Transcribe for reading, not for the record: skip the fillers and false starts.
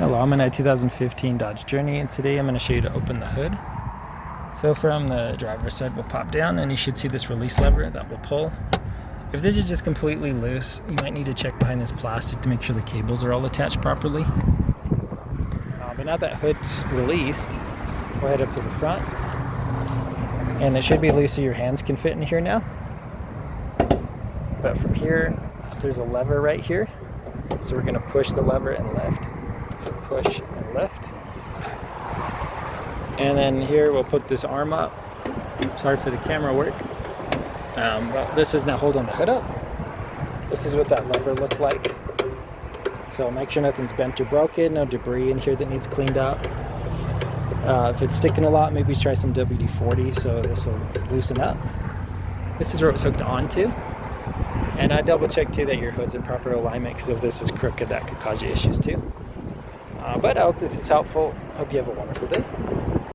Hello, I'm in a 2015 Dodge Journey, and today I'm going to show you to open the hood. So from the driver's side, we'll pop down and you should see this release lever that will pull. If this is just completely loose, you might need to check behind this plastic to make sure the cables are all attached properly. But now that hood's released, we'll head up to the front. And it should be loose so your hands can fit in here now. But from here, there's a lever right here. So we're going to push the lever and lift. So push and lift. And then here we'll put this arm up. Sorry for the camera work. But this is now holding the hood up. This is what that lever looked like. So make sure nothing's bent or broken, no debris in here that needs cleaned up. If it's sticking a lot, maybe try some WD-40 so this will loosen up. This is where it was hooked onto. And I double check too that your hood's in proper alignment, because if this is crooked, that could cause you issues too. But I hope this is helpful. Hope you have a wonderful day.